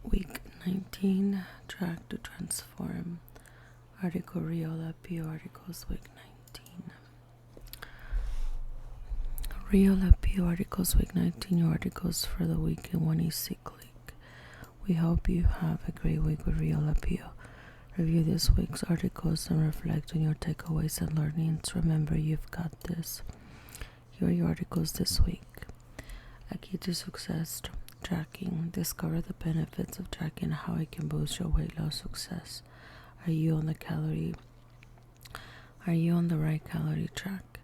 Week 19, Track to Transform. Article Riola Pio Articles Week 19. Riola Pio Articles Week 19, your articles for the week in 1EC Click. We hope you have a great week with Riola Pio. Review this week's articles and reflect on your takeaways and learnings. Remember, you've got this. Here are your articles this week. A key to success. Tracking. Discover the benefits of tracking and how it can boost your weight loss success. Are you on the right calorie track?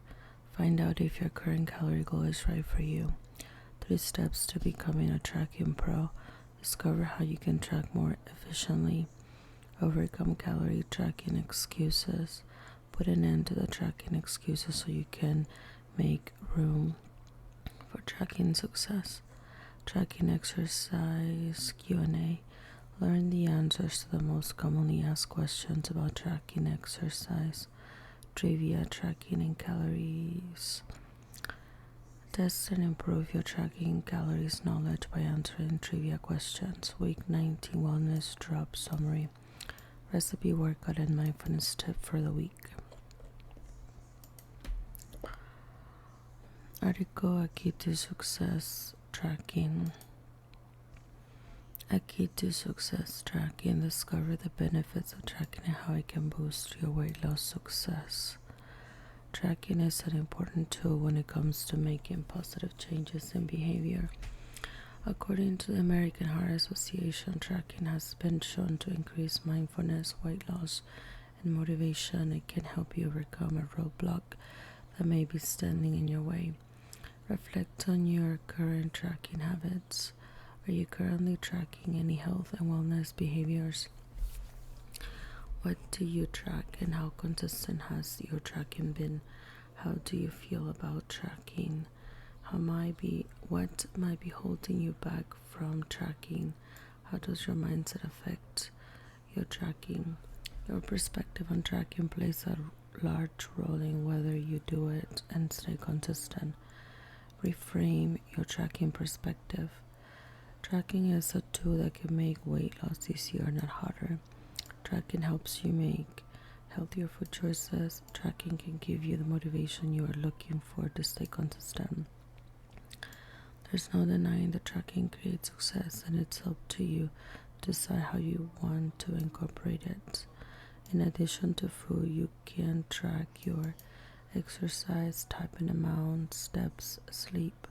Find out if your current calorie goal is right for you. 3 steps to becoming a tracking pro. Discover how you can track more efficiently. Overcome calorie tracking excuses. Put an end to the tracking excuses so you can make room for tracking success. Tracking exercise Q&A. Learn the answers to the most commonly asked questions about tracking exercise. Trivia, tracking and calories. Test and improve your tracking calories knowledge by answering trivia questions. Week 19 Wellness Drop Summary. Recipe, workout, and mindfulness tip for the week. Article, A Key to Success Tracking. A key to success tracking. Discover the benefits of tracking and how it can boost your weight loss success. Tracking is an important tool when it comes to making positive changes in behavior. According to the American Heart Association, tracking has been shown to increase mindfulness, weight loss, and motivation. It can help you overcome a roadblock that may be standing in your way. Reflect on your current tracking habits. Are you currently tracking any health and wellness behaviors? What do you track and how consistent has your tracking been? How do you feel about tracking? What might be holding you back from tracking? How does your mindset affect your tracking? Your perspective on tracking plays a large role in whether you do it and stay consistent. Reframe your tracking perspective. Tracking is a tool that can make weight loss easier, not harder. Tracking helps you make healthier food choices. Tracking can give you the motivation you are looking for to stay consistent. There's no denying that tracking creates success, and it's up to you to decide how you want to incorporate it. In addition to food, you can track your exercise, type and amount, steps, sleep,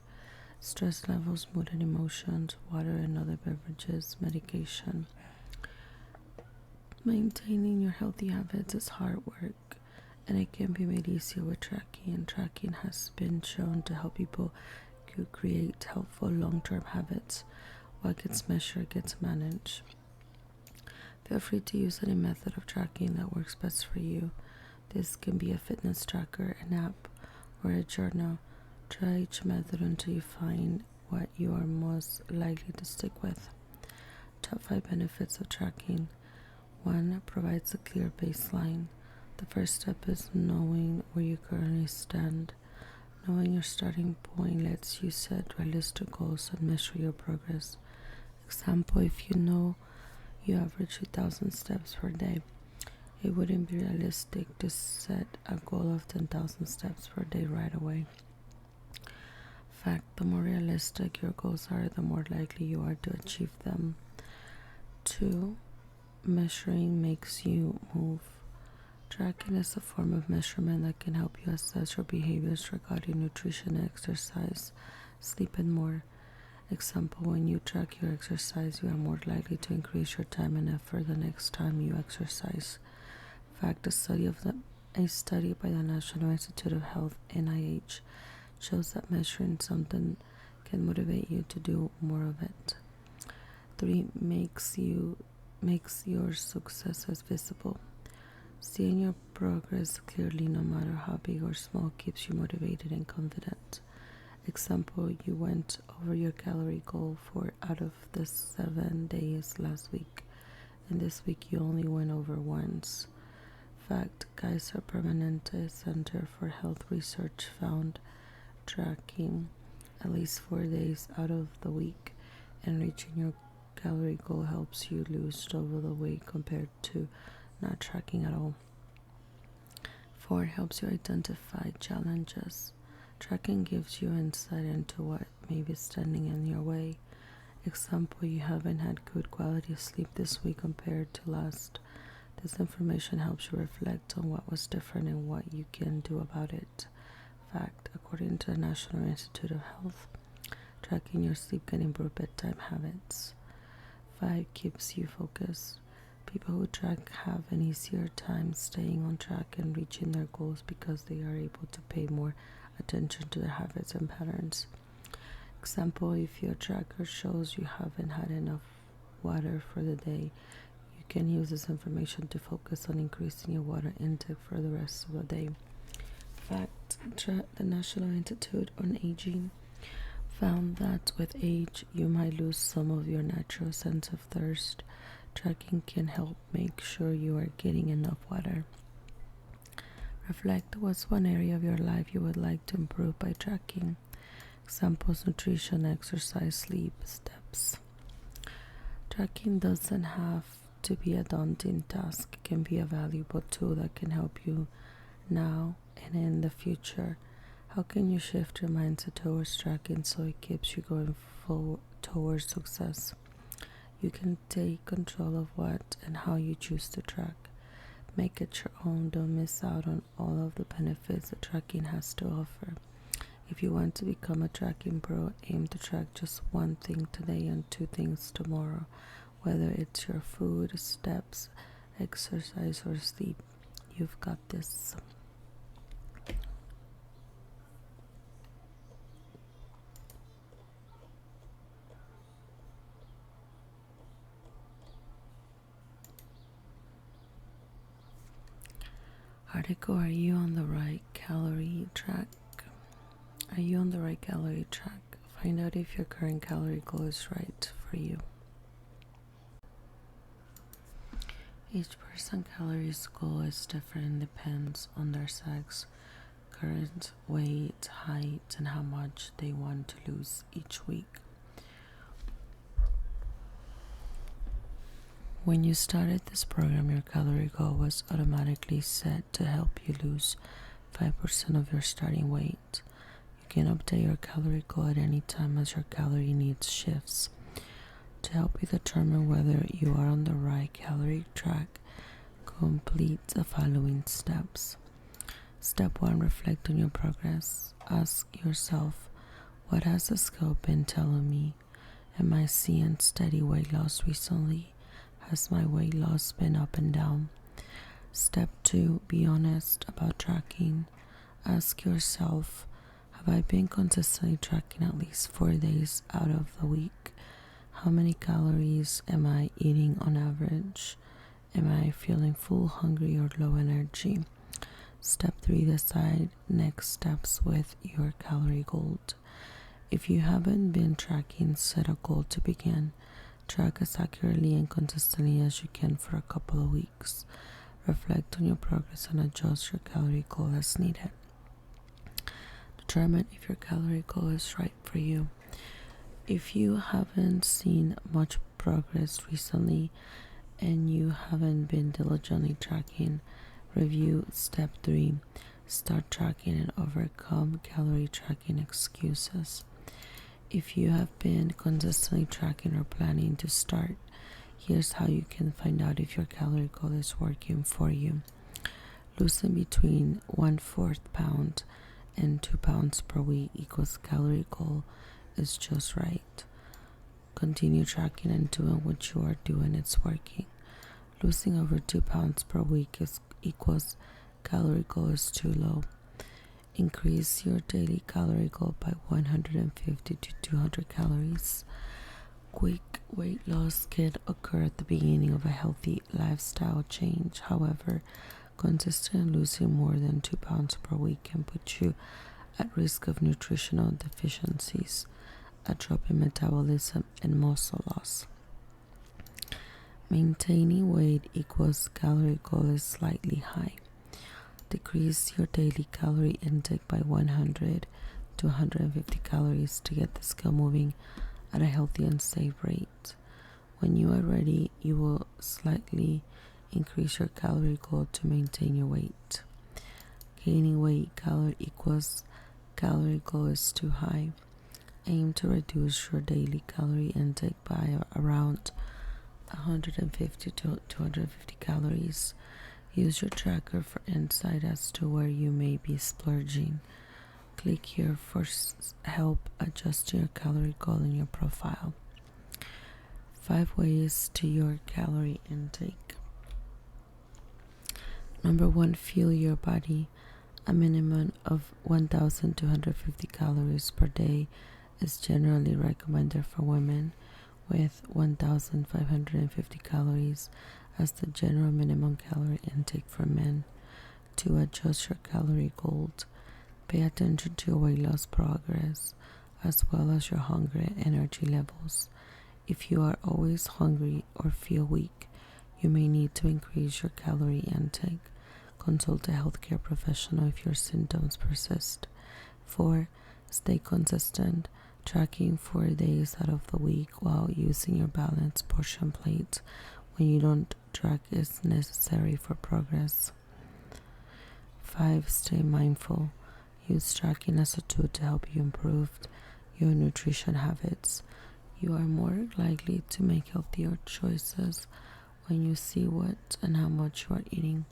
stress levels, mood and emotions, water and other beverages, medication. Maintaining your healthy habits is hard work, and it can be made easier with tracking. Tracking has been shown to help people create helpful long-term habits. What gets measured gets managed. Feel free to use any method of tracking that works best for you. This can be a fitness tracker, an app, or a journal. Try each method until you find what you are most likely to stick with. Top 5 benefits of tracking. 1. Provides a clear baseline. The first step is knowing where you currently stand. Knowing your starting point lets you set realistic goals and measure your progress. Example, if you know you average 2,000 steps per day, it wouldn't be realistic to set a goal of 10,000 steps per day right away. Fact, the more realistic your goals are, the more likely you are to achieve them. 2. Measuring makes you move. Tracking is a form of measurement that can help you assess your behaviors regarding nutrition, exercise, sleep, and more. Example, when you track your exercise, you are more likely to increase your time and effort the next time you exercise. Fact, a study by the National Institute of Health, NIH, shows that measuring something can motivate you to do more of it. 3. Makes your successes visible. Seeing your progress clearly, no matter how big or small, keeps you motivated and confident. Example, you went over your calorie goal 4 out of the 7 days last week, and this week you only went over once. Fact, Kaiser Permanente Center for Health Research found tracking at least 4 days out of the week and reaching your calorie goal helps you lose double the weight compared to not tracking at all. 4. It helps you identify challenges. Tracking gives you insight into what may be standing in your way. Example, you haven't had good quality sleep this week compared to last. This information helps you reflect on what was different and what you can do about it. Fact, according to the National Institute of Health, tracking your sleep can improve bedtime habits. 5. Keeps you focused. People who track have an easier time staying on track and reaching their goals because they are able to pay more attention to their habits and patterns. Example, if your tracker shows you haven't had enough water for the day, you can use this information to focus on increasing your water intake for the rest of the day. Fact, the National Institute on Aging found that with age, you might lose some of your natural sense of thirst. Tracking can help make sure you are getting enough water. Reflect, what's one area of your life you would like to improve by tracking? Examples: nutrition, exercise, sleep, steps. Tracking doesn't have to be a daunting task. It can be a valuable tool that can help you now and in the future. How can you shift your mindset towards tracking so it keeps you going forward towards success? You can take control of what and how you choose to track. Make it your own. Don't miss out on all of the benefits that tracking has to offer. If you want to become a tracking pro, aim to track just one thing today and 2 things tomorrow, whether it's your food, steps, exercise, or sleep. You've got this. Article, are you on the right calorie track? Are you on the right calorie track? Find out if your current calorie goal is right for you. Each person's calories goal is different and depends on their sex, current weight, height, and how much they want to lose each week. When you started this program, your calorie goal was automatically set to help you lose 5% of your starting weight. You can update your calorie goal at any time as your calorie needs shifts. To help you determine whether you are on the right calorie track, complete the following steps. Step 1. Reflect on your progress. Ask yourself, what has the scale been telling me? Am I seeing steady weight loss recently? Has my weight loss been up and down? Step 2. Be honest about tracking. Ask yourself, have I been consistently tracking at least 4 days out of the week? How many calories am I eating on average? Am I feeling full, hungry, or low energy? Step 3. Decide next steps with your calorie goal. If you haven't been tracking, set a goal to begin. Track as accurately and consistently as you can for a couple of weeks. Reflect on your progress and adjust your calorie goal as needed. Determine if your calorie goal is right for you. If you haven't seen much progress recently and you haven't been diligently tracking, review step 3. Start tracking and overcome calorie tracking excuses. If you have been consistently tracking or planning to start, here's how you can find out if your calorie goal is working for you. Losing between 1/4 pound and 2 pounds per week equals calorie goal is just right. Continue tracking and doing what you are doing, it's working. Losing over 2 pounds per week equals calorie goal is too low. Increase your daily calorie goal by 150 to 200 calories. Quick weight loss can occur at the beginning of a healthy lifestyle change. However, consistent losing more than 2 pounds per week can put you at risk of nutritional deficiencies, a drop in metabolism, and muscle loss. Maintaining weight equals calorie goal is slightly high. Decrease your daily calorie intake by 100 to 150 calories to get the scale moving at a healthy and safe rate. When you are ready, you will slightly increase your calorie goal to maintain your weight. Gaining weight calorie equals calorie goal is too high. Aim to reduce your daily calorie intake by around 150 to 250 calories. Use your tracker for insight as to where you may be splurging. Click here for help adjusting your calorie goal in your profile. 5 ways to your calorie intake. Number 1, fuel your body. A minimum of 1,250 calories per day is generally recommended for women, with 1,550 calories as the general minimum calorie intake for men. To adjust your calorie goal, pay attention to your weight loss progress as well as your hunger and energy levels. If you are always hungry or feel weak, you may need to increase your calorie intake. Consult a healthcare professional if your symptoms persist. 4. Stay consistent. Tracking 4 days out of the week while using your balanced portion plate when you don't track is necessary for progress. 5. Stay mindful. Use tracking as a tool to help you improve your nutrition habits. You are more likely to make healthier choices when you see what and how much you are eating.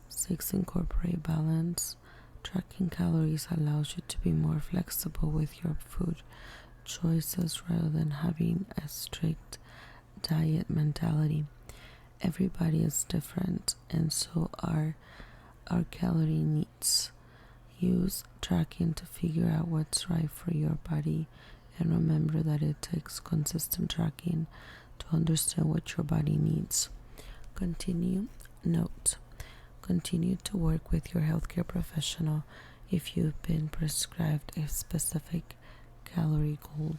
6. Incorporate balance. Tracking calories allows you to be more flexible with your food choices rather than having a strict diet mentality. Everybody is different, and so are our calorie needs. Use tracking to figure out what's right for your body, and remember that it takes consistent tracking to understand what your body needs. Continue to work with your healthcare professional if you've been prescribed a specific calorie goal.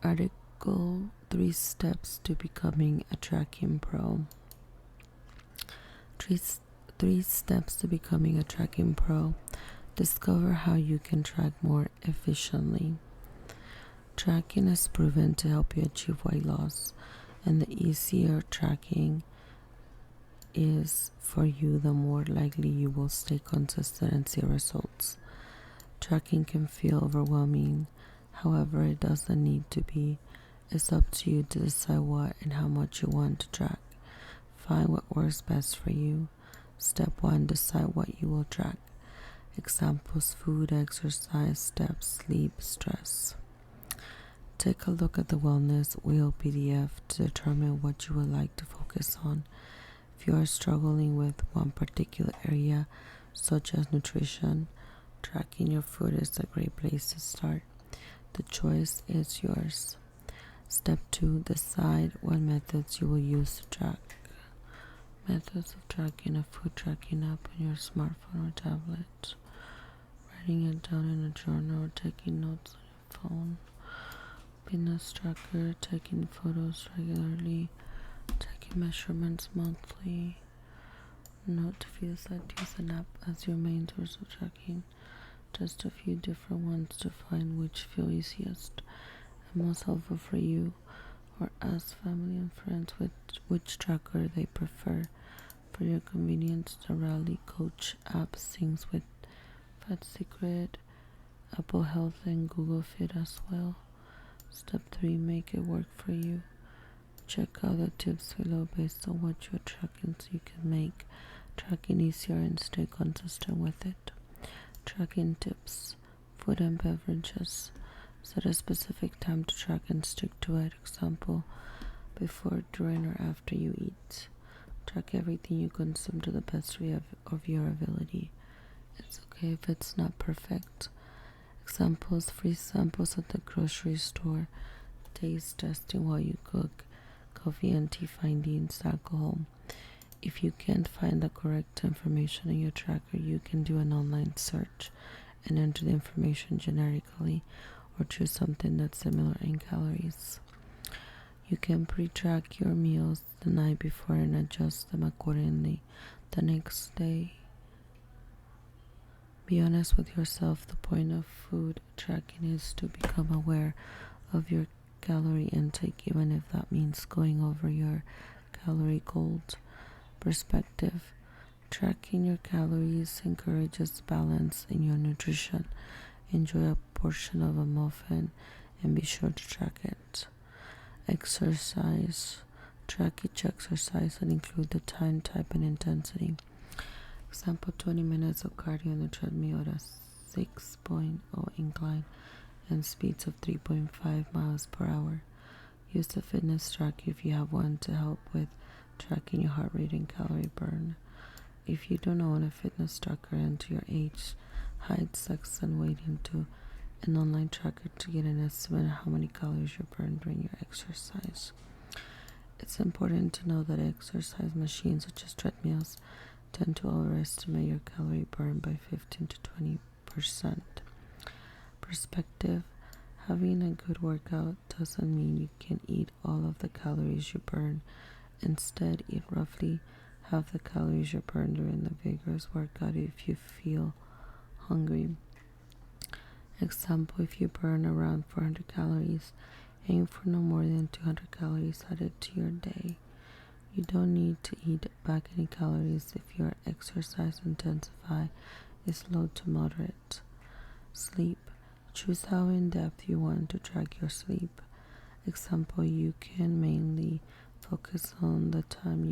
Article 3 Steps to Becoming a Tracking Pro. 3 steps to becoming a tracking pro. Discover how you can track more efficiently. Tracking is proven to help you achieve weight loss, and the easier tracking is for you, the more likely you will stay consistent and see results. Tracking can feel overwhelming, however, it doesn't need to be. It's up to you to decide what and how much you want to track. Find what works best for you. Step 1. Decide what you will track. Examples: food, exercise, steps, sleep, stress. Take a look at the Wellness Wheel PDF to determine what you would like to focus on. If you are struggling with one particular area, such as nutrition, tracking your food is a great place to start. The choice is yours. Step 2. Decide what methods you will use to track. Methods of tracking: a food tracking app on your smartphone or tablet, writing it down in a journal or taking notes on your phone, fitness tracker, taking photos regularly, taking measurements monthly. Note views that use an app as your main source of tracking. Test a few different ones to find which feel easiest and most helpful for you, or ask family and friends which tracker they prefer. For your convenience, the Rally Coach app syncs with Fat Secret, Apple Health, and Google Fit as well. Step 3. Make it work for you. Check out the tips below based on what you're tracking so you can make tracking easier and stay consistent with it. Tracking tips: food and beverages. Set a specific time to track and stick to it. Example: before, during, or after you eat. Track everything you consume to the best of your ability. It's okay if it's not perfect. Examples: free samples at the grocery store, taste testing while you cook, coffee and tea findings, alcohol. If you can't find the correct information in your tracker, you can do an online search and enter the information generically, or choose something that's similar in calories. You can pre-track your meals the night before and adjust them accordingly the next day. Be honest with yourself. The point of food tracking is to become aware of your calorie intake, even if that means going over your calorie goals. Perspective. Tracking your calories encourages balance in your nutrition. Enjoy a portion of a muffin and be sure to track it. Exercise. Track each exercise and include the time, type, and intensity. Example, 20 minutes of cardio on the treadmill at a 6.0 incline and speeds of 3.5 miles per hour. Use the fitness tracker if you have one to help with tracking your heart rate and calorie burn. If you don't own a fitness tracker, enter your age, height, sex, and weight into an online tracker to get an estimate of how many calories you burn during your exercise. It's important to know that exercise machines such as treadmills tend to overestimate your calorie burn by 15 to 20%. Perspective. Having a good workout doesn't mean you can eat all of the calories you burn. Instead, eat roughly half the calories you burn during the vigorous workout if you feel hungry. Example, if you burn around 400 calories, aim for no more than 200 calories added to your day. You don't need to eat back any calories if your exercise intensity is low to moderate. Sleep. Choose how in depth you want to track your sleep. Example, you can mainly focus on the time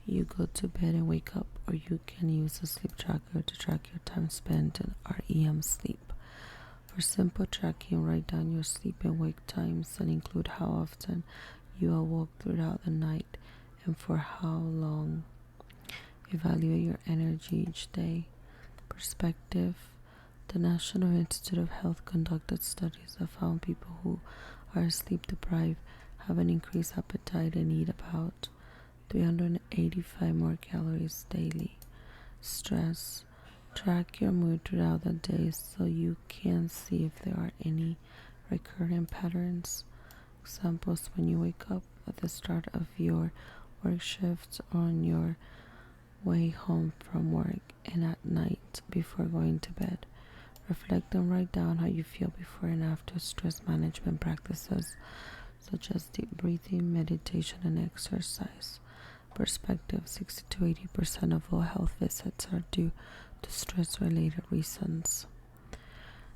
you go to bed and wake up, or you can use a sleep tracker to track your time spent in REM sleep. For simple tracking, write down your sleep and wake times and include how often you awoke throughout the night and for how long. Evaluate your energy each day. Perspective. The National Institute of Health conducted studies that found people who are sleep deprived have an increased appetite and eat about 385 more calories daily. Stress. Track your mood throughout the day so you can see if there are any recurring patterns. Examples, when you wake up at the start of your work shift, on your way home from work, and at night before going to bed. Reflect and write down how you feel before and after stress management practices such as deep breathing, meditation, and exercise. Perspective. 60 to 80% of all health visits are due to stress-related reasons.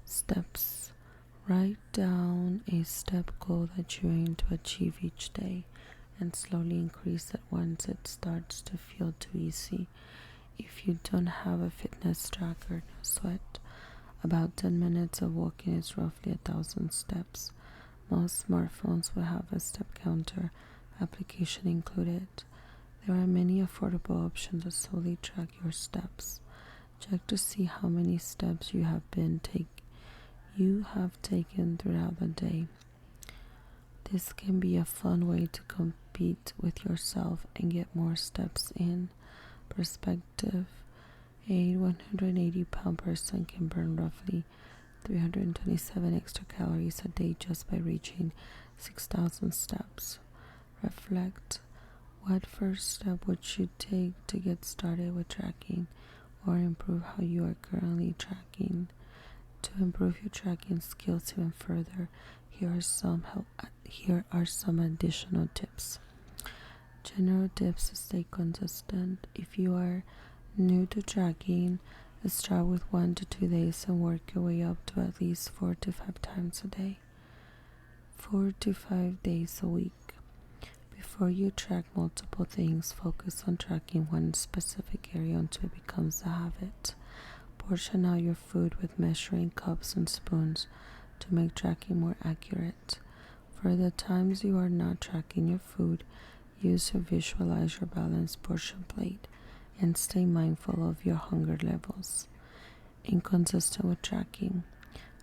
Steps. Write down a step goal that you aim to achieve each day and slowly increase it once it starts to feel too easy. If you don't have a fitness tracker, no sweat. About 10 minutes of walking is roughly 1,000 steps. Most smartphones will have a step counter application included. There are many affordable options that solely track your steps. Check to see how many steps you have taken throughout the day. This can be a fun way to compete with yourself and get more steps in. Perspective. A 180-pound person can burn roughly 327 extra calories a day just by reaching 6,000 steps. Reflect. What first step would you take to get started with tracking or improve how you are currently tracking? To improve your tracking skills even further, here are some additional tips. General tips to stay consistent. If you are new to tracking, start with 1 to 2 days and work your way up to at least 4 to 5 times a day. 4 to 5 days a week. Before you track multiple things, focus on tracking one specific area until it becomes a habit. Portion out your food with measuring cups and spoons to make tracking more accurate. For the times you are not tracking your food, use or visualize your balanced portion plate and stay mindful of your hunger levels. Inconsistent with tracking.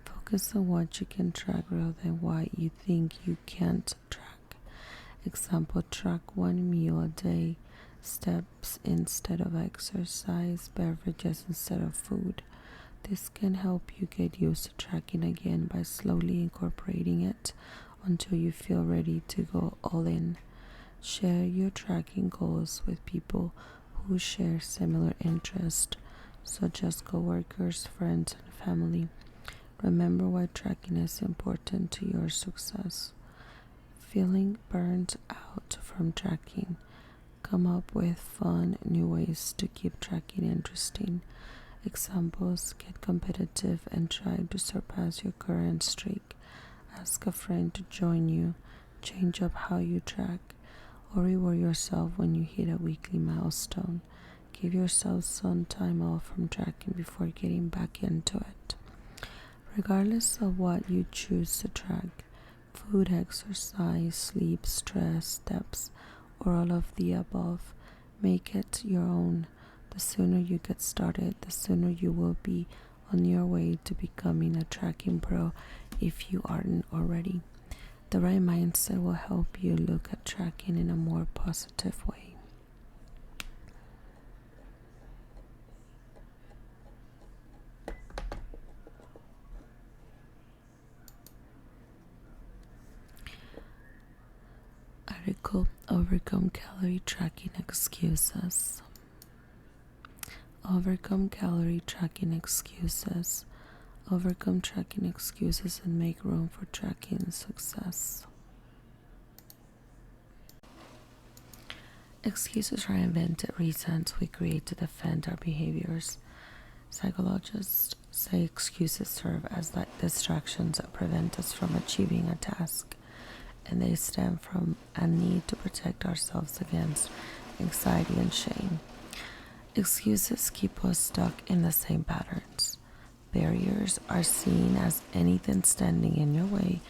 Focus on what you can track rather than what you think you can't track. Example, track 1 meal a day, steps instead of exercise, beverages instead of food. This can help you get used to tracking again by slowly incorporating it until you feel ready to go all in. Share your tracking goals with people who share similar interests, such as coworkers, friends, and family. Remember why tracking is important to your success. Feeling burned out from tracking? Come up with fun new ways to keep tracking interesting. Examples: get competitive and try to surpass your current streak. Ask a friend to join you. Change up how you track, or reward yourself when you hit a weekly milestone. Give yourself some time off from tracking before getting back into it. Regardless of what you choose to track, food, exercise, sleep, stress, steps, or all of the above, make it your own. The sooner you get started, the sooner you will be on your way to becoming a tracking pro if you aren't already. The right mindset will help you look at tracking in a more positive way. Article: Overcome calorie tracking excuses. Overcome calorie tracking excuses. Overcome tracking excuses and make room for tracking success. Excuses are invented reasons we create to defend our behaviors. Psychologists say excuses serve as distractions that prevent us from achieving a task, and they stem from a need to protect ourselves against anxiety and shame. Excuses keep us stuck in the same patterns. Barriers are seen as anything standing in your way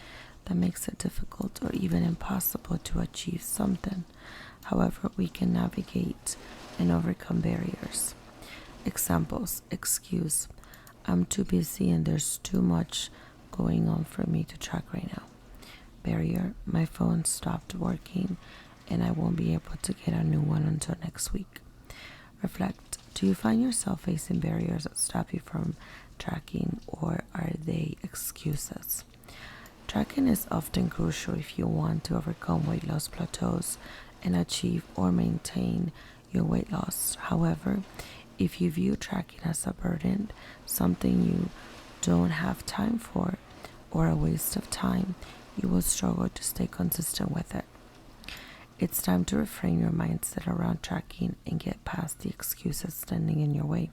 that makes it difficult or even impossible to achieve something. However, we can navigate and overcome barriers. Examples: excuse: I'm too busy and there's too much going on for me to track right now. Barrier: my phone stopped working and I won't be able to get a new one until next week. Reflect: do you find yourself facing barriers that stop you from tracking, or are they excuses? Tracking is often crucial if you want to overcome weight loss plateaus and achieve or maintain your weight loss. However, if you view tracking as a burden, something you don't have time for, or a waste of time, you will struggle to stay consistent with it. It's time to reframe your mindset around tracking and get past the excuses standing in your way.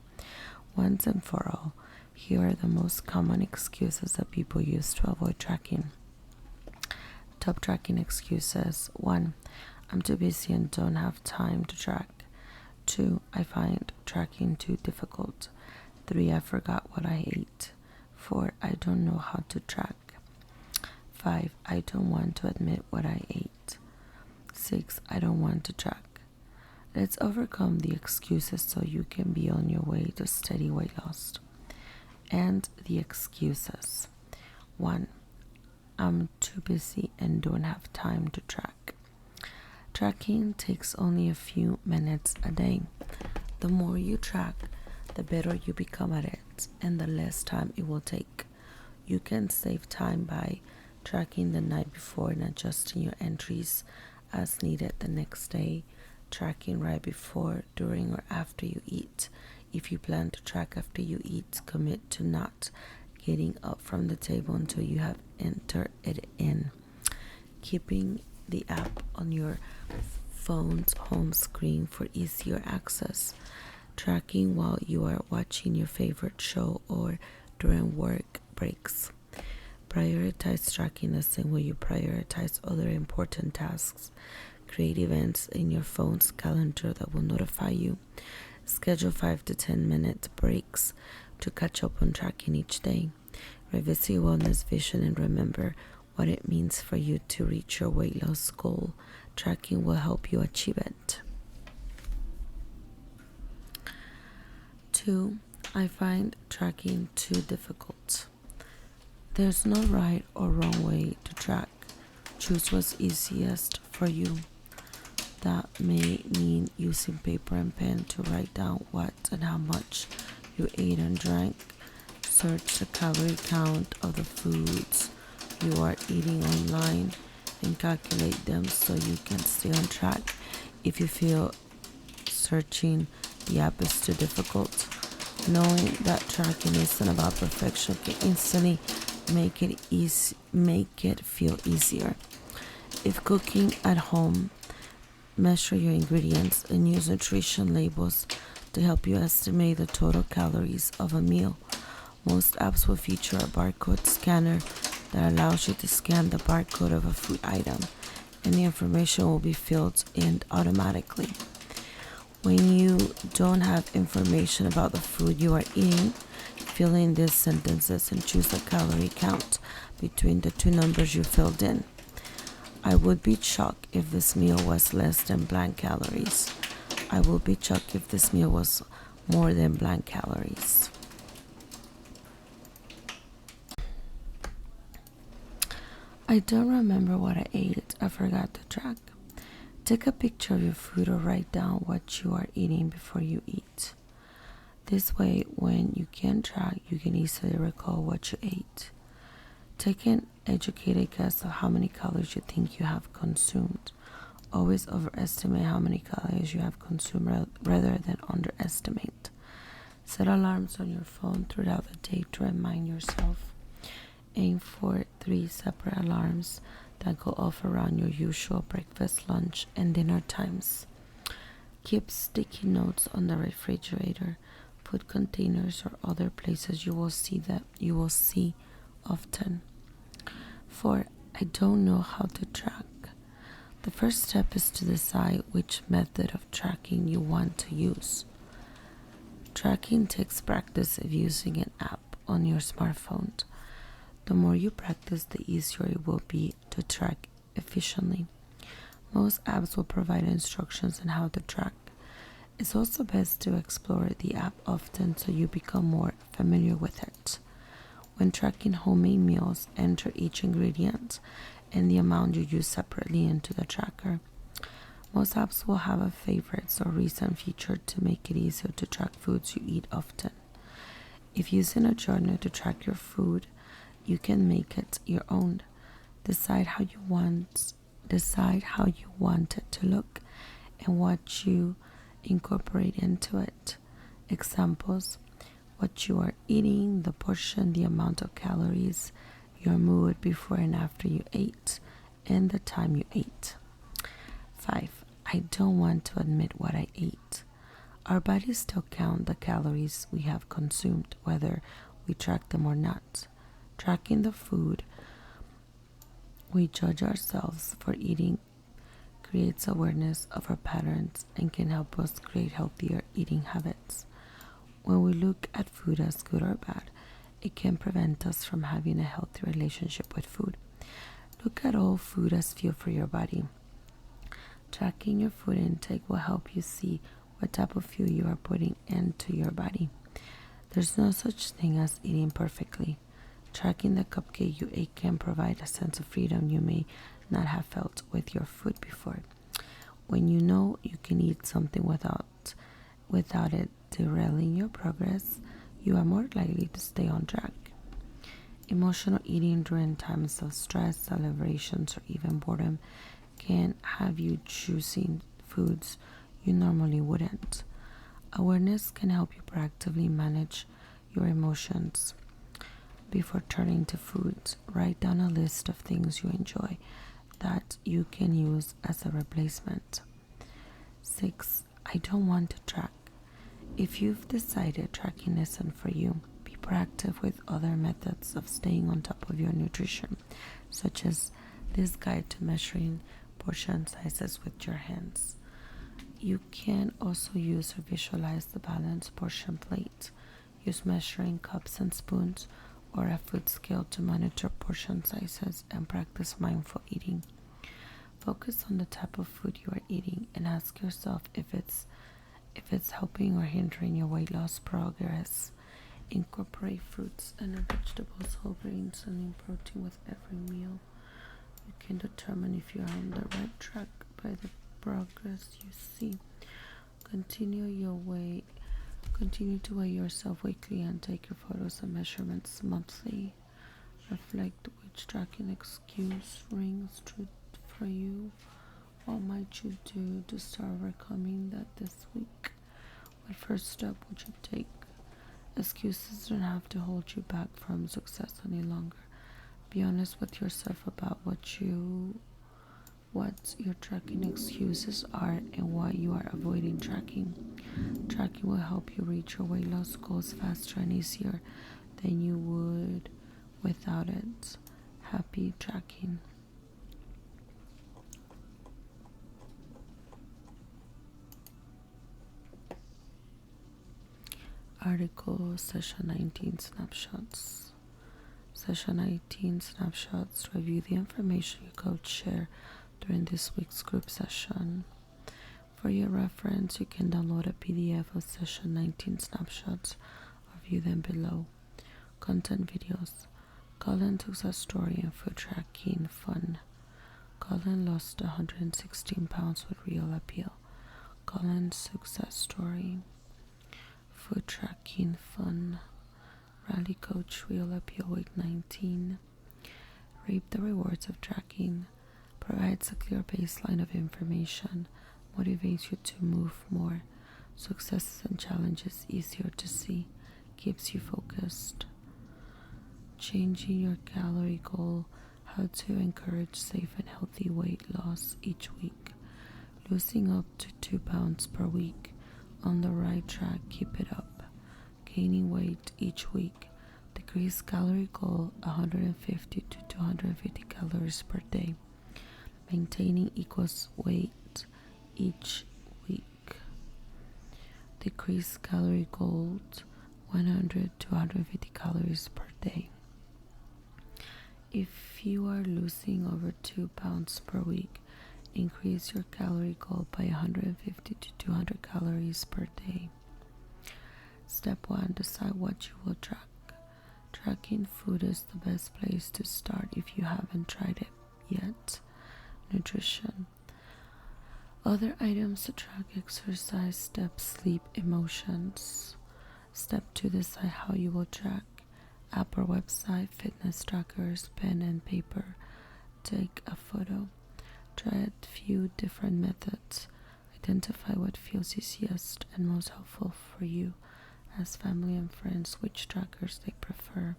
Once and for all, here are the most common excuses that people use to avoid tracking. Top tracking excuses. 1. I'm too busy and don't have time to track. 2. I find tracking too difficult. 3. I forgot what I ate. 4. I don't know how to track. 5. I don't want to admit what I ate. 6. I don't want to track. Let's overcome the excuses so you can be on your way to steady weight loss. And the excuses. 1. I'm too busy and don't have time to track. Tracking takes only a few minutes a day. The more you track, the better you become at it, and the less time it will take. You can save time by tracking the night before and adjusting your entries as needed the next day, tracking right before, during, or after you eat. If you plan to track after you eat, commit to not getting up from the table until you have entered it in. Keeping the app on your phone's home screen for easier access. Tracking while you are watching your favorite show or during work breaks. Prioritize tracking the same way you prioritize other important tasks. Create events in your phone's calendar that will notify you. Schedule 5 to 10 minute breaks to catch up on tracking each day. Revisit your wellness vision and remember what it means for you to reach your weight loss goal. Tracking will help you achieve it. 2. I find tracking too difficult. There's no right or wrong way to track. Choose what's easiest for you. That may mean using paper and pen to write down what and how much you ate and drank. Search the calorie count of the foods you are eating online and calculate them so you can stay on track. If you feel searching the app is too difficult, knowing that tracking isn't about perfection can instantly make it feel easier. If cooking at home, measure your ingredients and use nutrition labels to help you estimate the total calories of a meal. Most apps will feature a barcode scanner that allows you to scan the barcode of a food item, and the information will be filled in automatically. When you don't have information about the food you are eating, fill in these sentences and choose the calorie count between the two numbers you filled in. I would be shocked if this meal was less than blank calories. I would be shocked if this meal was more than blank calories. I don't remember what I ate. I forgot to track. Take a picture of your food or write down what you are eating before you eat. This way, when you can track, you can easily recall what you ate. Take an educated guess of how many calories you think you have consumed. Always overestimate how many calories you have consumed rather than underestimate. Set alarms on your phone throughout the day to remind yourself. Aim for 3 separate alarms that go off around your usual breakfast, lunch, and dinner times. Keep sticky notes on the refrigerator, food containers, or other places you will see often. 4. I don't know how to track. The first step is to decide which method of tracking you want to use. Tracking takes practice of using an app on your smartphone. The more you practice, the easier it will be to track efficiently. Most apps will provide instructions on how to track. It's also best to explore the app often so you become more familiar with it. When tracking homemade meals, enter each ingredient and the amount you use separately into the tracker. Most apps will have a favorites or recent feature to make it easier to track foods you eat often. If using a journal to track your food, you can make it your own. Decide how you want it to look and what you incorporate into it. Examples: what you are eating, the portion, the amount of calories, your mood before and after you ate, and the time you ate. 5. I don't want to admit what I ate. Our bodies still count the calories we have consumed, whether we track them or not. Tracking the food we judge ourselves for eating creates awareness of our patterns and can help us create healthier eating habits. When we look at food as good or bad, it can prevent us from having a healthy relationship with food. Look at all food as fuel for your body. Tracking your food intake will help you see what type of fuel you are putting into your body. There's no such thing as eating perfectly. Tracking the cupcake you ate can provide a sense of freedom you may not have felt with your food before. When you know you can eat something without it derailing your progress, you are more likely to stay on track. Emotional eating during times of stress, celebrations, or even boredom can have you choosing foods you normally wouldn't. Awareness can help you proactively manage your emotions. Before turning to foods, write down a list of things you enjoy that you can use as a replacement. 6. I don't want to track. If you've decided tracking isn't for you, be proactive with other methods of staying on top of your nutrition, such as this guide to measuring portion sizes with your hands. You can also use or visualize the balanced portion plate. Use measuring cups and spoons or a food scale to monitor portion sizes and practice mindful eating. Focus on the type of food you are eating and ask yourself if it's helping or hindering your weight loss progress. Incorporate fruits and vegetables, whole grains, and protein with every meal. You can determine if you are on the right track by the progress you see. Continue to weigh yourself weekly and take your photos and measurements monthly. Reflect which tracking excuse rings true for you. What might you do to start overcoming that this week? first step would you take? Excuses don't have to hold you back from success any longer. Be honest with yourself about what your tracking excuses are and why you are avoiding tracking. Tracking will help you reach your weight loss goals faster and easier than you would without it. Happy tracking. Article Session 19 Snapshots. Session 19 Snapshots review the information your coach shared during this week's group session. For your reference, you can download a PDF of Session 19 Snapshots or view them below. Content videos. Colin success story and food tracking fun. Colin lost 116 pounds with real appeal. Colin's success story. Food tracking fun. Rally coach real appeal week 19. Reap the rewards of tracking. Provides a clear baseline of information. Motivates you to move more. Successes and challenges easier to see. Keeps you focused. Changing your calorie goal. How to encourage safe and healthy weight loss each week. Losing up to 2 pounds per week. On the right track, keep it up. Gaining weight each week. Decrease calorie goal 150 to 250 calories per day. Maintaining equals weight each week. Decrease calorie goal 100 to 150 calories per day. If you are losing over 2 pounds per week, increase your calorie goal by 150 to 200 calories per day. Step 1. Decide what you will track. Tracking food is the best place to start if you haven't tried it yet. Nutrition. Other items to track: exercise, steps, sleep, emotions. Step 2. Decide how you will track. App or website, fitness trackers, pen and paper. Take a photo. Try a few different methods. Identify what feels easiest and most helpful for you. Ask family and friends which trackers they prefer.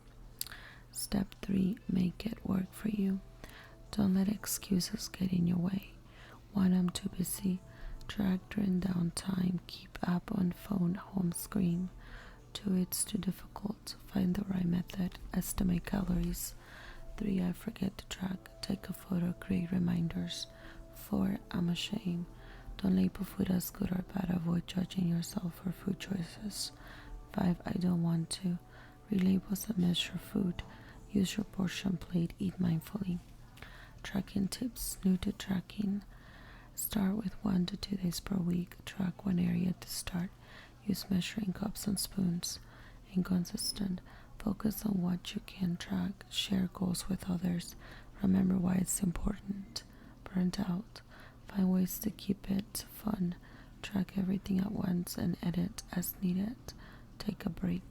Step 3. Make it work for you. Don't let excuses get in your way. 1. I'm too busy. Track during downtime. Keep app on phone home screen. 2. It's too difficult. Find the right method. Estimate calories. 3. I forget to track. Take a photo. Create reminders. 4. I'm ashamed. Don't label food as good or bad. Avoid judging yourself for food choices. 5. I don't want to. Read labels and measure food. Use your portion plate. Eat mindfully. Tracking tips. New to tracking. Start with 1 to 2 days per week. Track one area to start. Use measuring cups and spoons. Inconsistent. Focus on what you can track. Share goals with others. Remember why it's important. Burnt out. Find ways to keep it fun. Track everything at once and edit as needed. Take a break.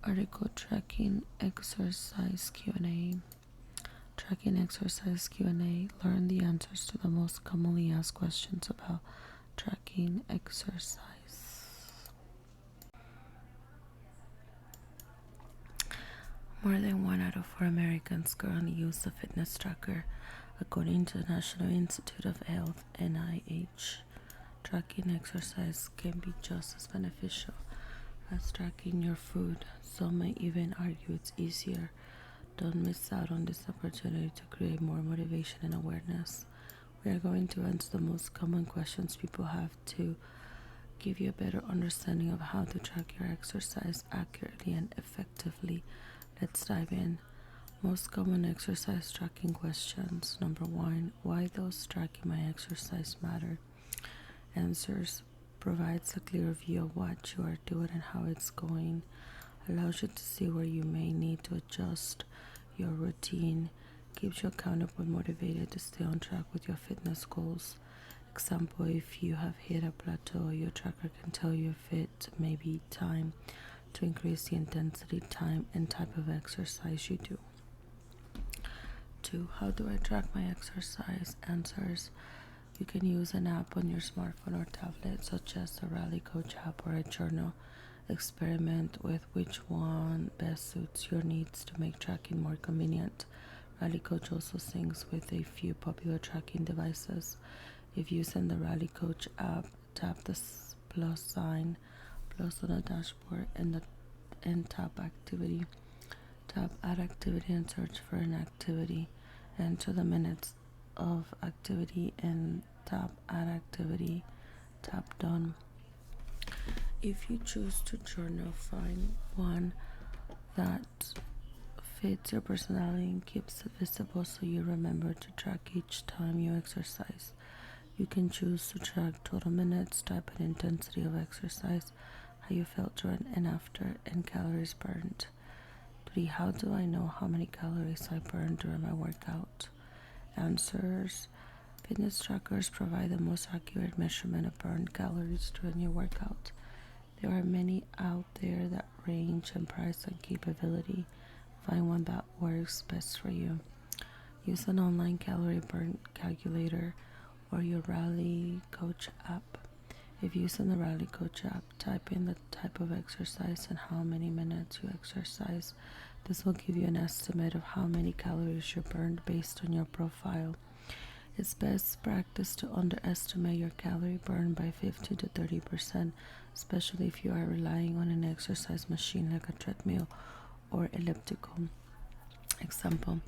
Article tracking exercise Q&A. Tracking exercise Q&A. Learn the answers to the most commonly asked questions about tracking exercise. More than 1 out of 4 Americans currently use a fitness tracker, according to the National Institute of Health (NIH). Tracking exercise can be just as beneficial as tracking your food. Some may even argue it's easier. Don't miss out on this opportunity to create more motivation and awareness. We are going to answer the most common questions people have to give you a better understanding of how to track your exercise accurately and effectively. Let's dive in. Most common exercise tracking questions. Number 1. Why does tracking my exercise matter? Answers. Provides a clear view of what you are doing and how it's going. Allows you to see where you may need to adjust your routine. Keeps you accountable and motivated to stay on track with your fitness goals. Example, if you have hit a plateau, your tracker can tell you if it may be time to increase the intensity, time, and type of exercise you do. 2. How do I track my exercise? Answers. You can use an app on your smartphone or tablet, such as the Rally Coach app or a journal. Experiment with which one best suits your needs to make tracking more convenient. Rally Coach also syncs with a few popular tracking devices. If using the Rally Coach app, tap the plus sign, plus on the dashboard, and tap activity. Tap add activity and search for an activity. Enter the minutes of activity and tap add activity. Tap done. If you choose to journal, find one that fits your personality and keeps it visible so you remember to track each time you exercise. You can choose to track total minutes, type and intensity of exercise, how you felt during and after, and calories burned. 3. How do I know how many calories I burned during my workout? Answers. Fitness trackers provide the most accurate measurement of burned calories during your workout. There are many out there that range in price and capability. Find one that works best for you. Use an online calorie burn calculator or your Rally Coach app. If using the Rally Coach app, type in the type of exercise and how many minutes you exercise. This will give you an estimate of how many calories you burned based on your profile. It's best practice to underestimate your calorie burn by 50 to 30%, especially if you are relying on an exercise machine like a treadmill or elliptical. Example,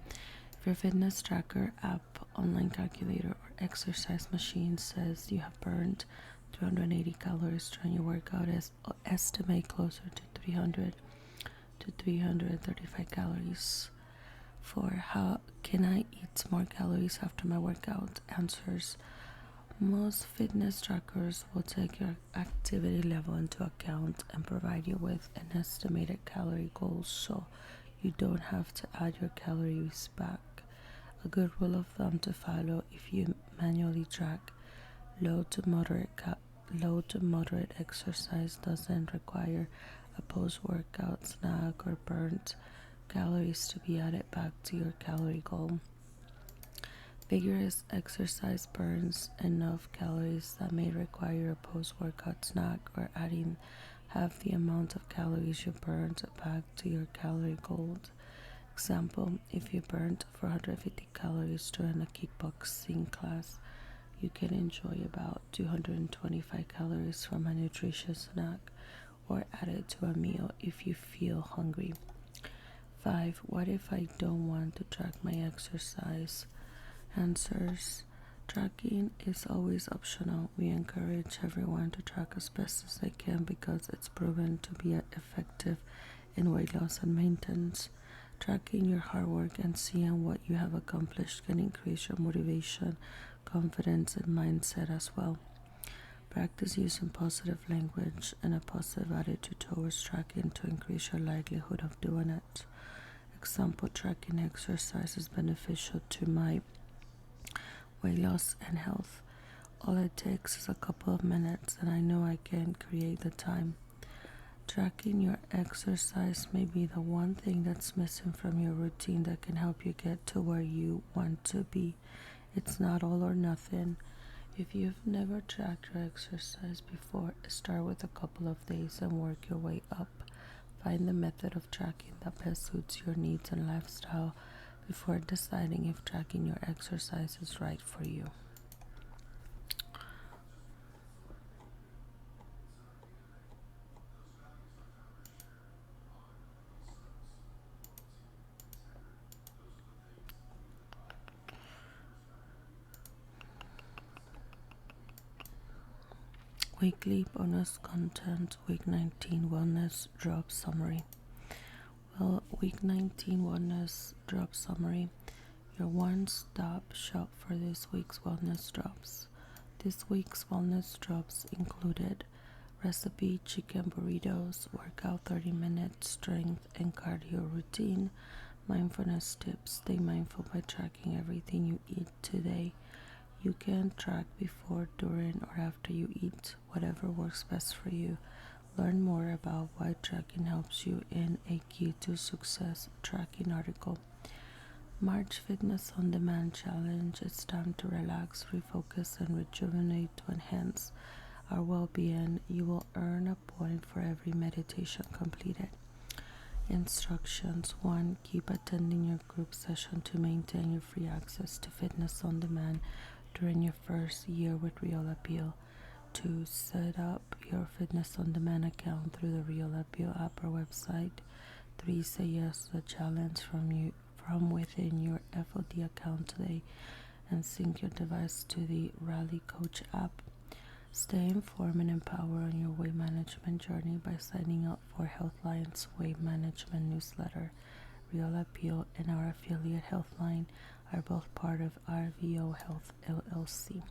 if your fitness tracker app, online calculator, or exercise machine says you have burned 380 calories during your workout, estimate closer to 300 to 335 calories. 4. How can I eat more calories after my workout? Answers. Most fitness trackers will take your activity level into account and provide you with an estimated calorie goal so you don't have to add your calories back. A good rule of thumb to follow if you manually track: low to moderate exercise doesn't require a post-workout snack or burnt calories to be added back to your calorie goal. Vigorous exercise burns enough calories that may require a post-workout snack or adding half the amount of calories you burned back to your calorie goal. Example, if you burned 450 calories during a kickboxing class, you can enjoy about 225 calories from a nutritious snack or add it to a meal if you feel hungry. 5. What if I don't want to track my exercise? Answers. Tracking is always optional. We encourage everyone to track as best as they can because it's proven to be effective in weight loss and maintenance. Tracking your hard work and seeing what you have accomplished can increase your motivation, confidence, and mindset as well. Practice using positive language and a positive attitude towards tracking to increase your likelihood of doing it. Example, tracking exercise is beneficial to my weight loss and health. All it takes is a couple of minutes and I know I can create the time. Tracking your exercise may be the one thing that's missing from your routine that can help you get to where you want to be. It's not all or nothing. If you've never tracked your exercise before, start with a couple of days and work your way up. Find the method of tracking that best suits your needs and lifestyle before deciding if tracking your exercise is right for you. Weekly bonus content, Week 19 Wellness Drop Summary. Well, Week 19 Wellness Drop Summary, your one-stop shop for this week's wellness drops. This week's wellness drops included recipe chicken burritos, workout 30 minutes, strength and cardio routine, mindfulness tips, stay mindful by tracking everything you eat today. You can track before, during, or after you eat, whatever works best for you. Learn more about why tracking helps you in a Key to Success tracking article. March Fitness on Demand Challenge. It's time to relax, refocus, and rejuvenate to enhance our well being. You will earn a point for every meditation completed. Instructions 1. Keep attending your group session to maintain your free access to Fitness on Demand during your first year with Real Appeal. 2. Set up your Fitness on Demand account through the Real Appeal app or website. 3. Say yes to the challenge from within your FOD account today and sync your device to the Rally Coach app. Stay informed and empowered on your weight management journey by signing up for Healthline's weight management newsletter. Real Appeal and our affiliate Healthline are both part of RVO Health LLC.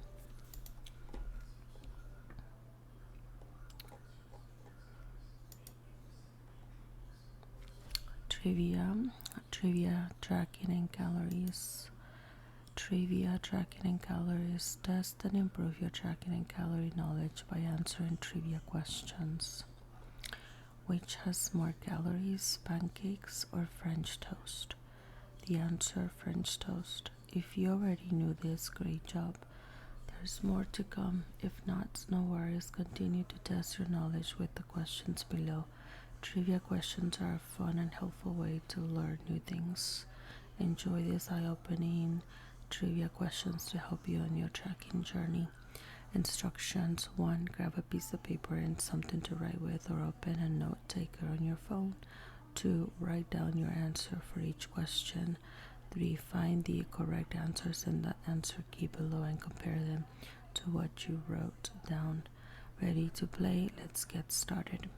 Trivia tracking and calories. Trivia tracking and calories. Test and improve your tracking and calorie knowledge by answering trivia questions. Which has more calories, pancakes or French toast? The answer, French toast. If you already knew this, great job. There's more to come. If not, no worries. Continue to test your knowledge with the questions below. Trivia questions are a fun and helpful way to learn new things. Enjoy this eye-opening trivia questions to help you on your tracking journey. Instructions 1. Grab a piece of paper and something to write with or open a note taker on your phone. 2. Write down your answer for each question. 3. Find the correct answers in the answer key below and compare them to what you wrote down. Ready to play? Let's get started.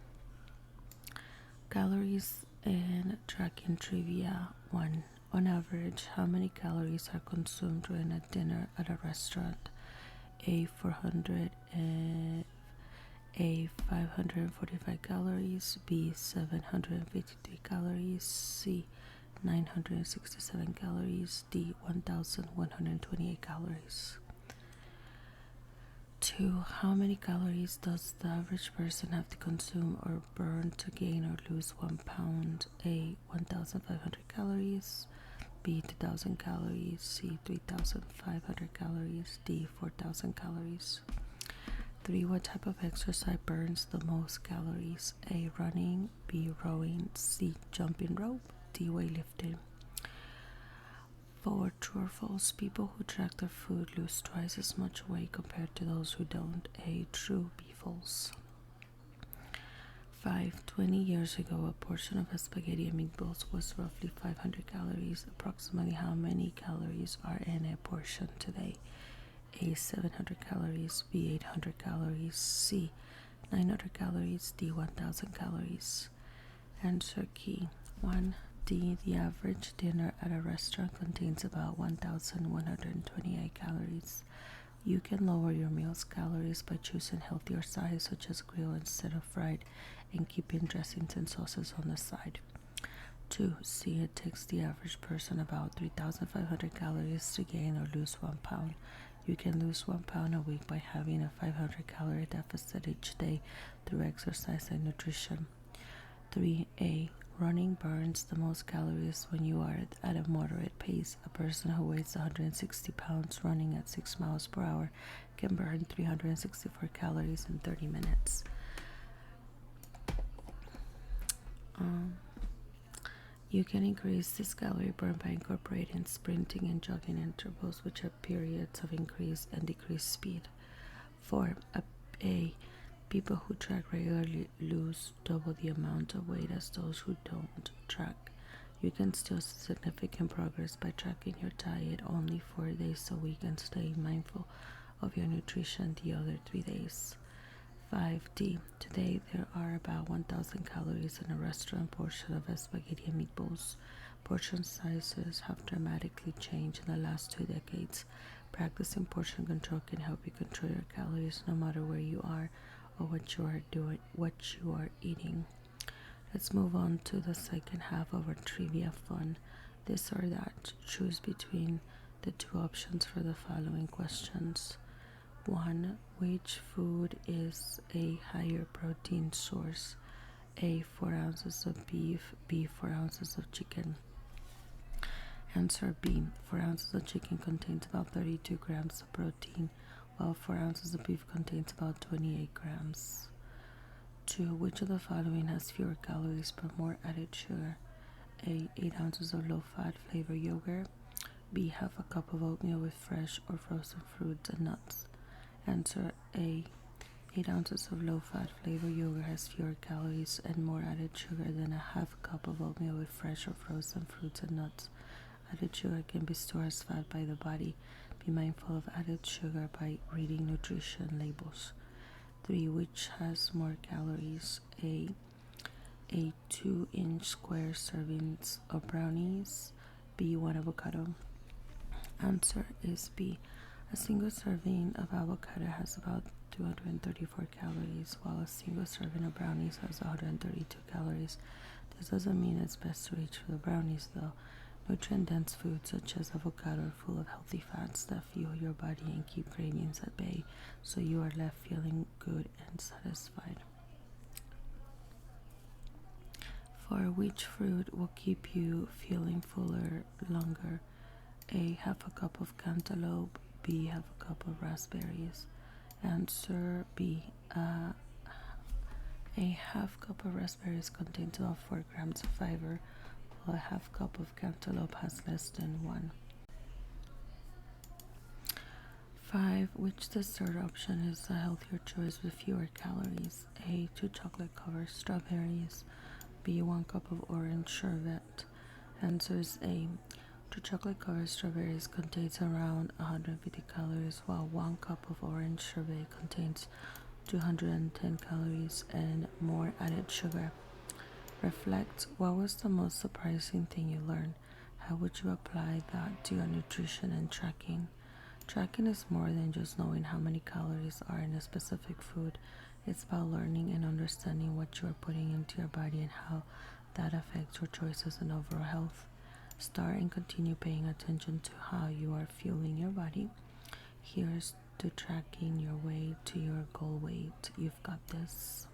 Calories and tracking trivia. 1. On average, how many calories are consumed during a dinner at a restaurant? A. 400 A. 545 calories. B. 753 calories. C. 967 calories. D. 1128 calories. 2. How many calories does the average person have to consume or burn to gain or lose 1 pound? A. 1,500 calories. B. 2,000 calories. C. 3,500 calories. D. 4,000 calories. 3. What type of exercise burns the most calories? A. Running. B. Rowing. C. Jumping rope. D. Weightlifting. 4. True or false? People who track their food lose twice as much weight compared to those who don't. A. True. B. False. 5. 20 years ago, a portion of a spaghetti and meatballs was roughly 500 calories. Approximately how many calories are in a portion today? A. 700 calories. B. 800 calories. C. 900 calories. D. 1,000 calories. Answer key. 1. D. The average dinner at a restaurant contains about 1,128 calories. You can lower your meal's calories by choosing healthier sides such as grilled instead of fried and keeping dressings and sauces on the side. 2. C. It takes the average person about 3,500 calories to gain or lose 1 pound. You can lose 1 pound a week by having a 500 calorie deficit each day through exercise and nutrition. 3A. Running burns the most calories when you are at a moderate pace. A person who weighs 160 pounds running at 6 miles per hour can burn 364 calories in 30 minutes. You can increase this calorie burn by incorporating sprinting and jogging intervals, which are periods of increased and decreased speed. 4A. People who track regularly lose double the amount of weight as those who don't track. You can still see significant progress by tracking your diet only 4 days a week and staying mindful of your nutrition the other 3 days. 5D. Today there are about 1,000 calories in a restaurant portion of a spaghetti and meatballs. Portion sizes have dramatically changed in the last 2 decades. Practicing portion control can help you control your calories no matter where you are or what you are eating. Let's move on to the second half of our trivia fun. This or that. Choose between the 2 options for the following questions. 1. Which food is a higher protein source? A. 4 ounces of beef. B. 4 ounces of chicken. Answer B. 4 ounces of chicken contains about 32 grams of protein, while 4 ounces of beef contains about 28 grams. 2. Which of the following has fewer calories but more added sugar? A. 8 ounces of low-fat flavored yogurt. B. Half a cup of oatmeal with fresh or frozen fruits and nuts. Answer A. 8 ounces of low-fat flavored yogurt has fewer calories and more added sugar than a half cup of oatmeal with fresh or frozen fruits and nuts. Added sugar can be stored as fat by the body. Be mindful of added sugar by reading nutrition labels. 3. Which has more calories? A. 2-inch square servings of brownies. B. 1 avocado. Answer is B. A single serving of avocado has about 234 calories, while a single serving of brownies has 132 calories. This doesn't mean it's best to reach for the brownies, though. Nutrient-dense foods such as avocado are full of healthy fats that fuel your body and keep cravings at bay, so you are left feeling good and satisfied. 4. Which fruit will keep you feeling fuller longer? A. Half a cup of cantaloupe. B. Half a cup of raspberries. Answer B. A half cup of raspberries contains about 4 grams of fiber, while a half cup of cantaloupe has less than 1. 5. Which dessert option is a healthier choice with fewer calories? A. 2 chocolate covered strawberries. B. 1 cup of orange sherbet. Answer is A. 2 chocolate covered strawberries contains around 150 calories, while 1 cup of orange sherbet contains 210 calories and more added sugar. Reflect. What was the most surprising thing you learned? How would you apply that to your nutrition and tracking? Tracking is more than just knowing how many calories are in a specific food. It's about learning and understanding what you are putting into your body and how that affects your choices and overall health. Start and continue paying attention to how you are fueling your body. Here's to tracking your way to your goal weight. You've got this.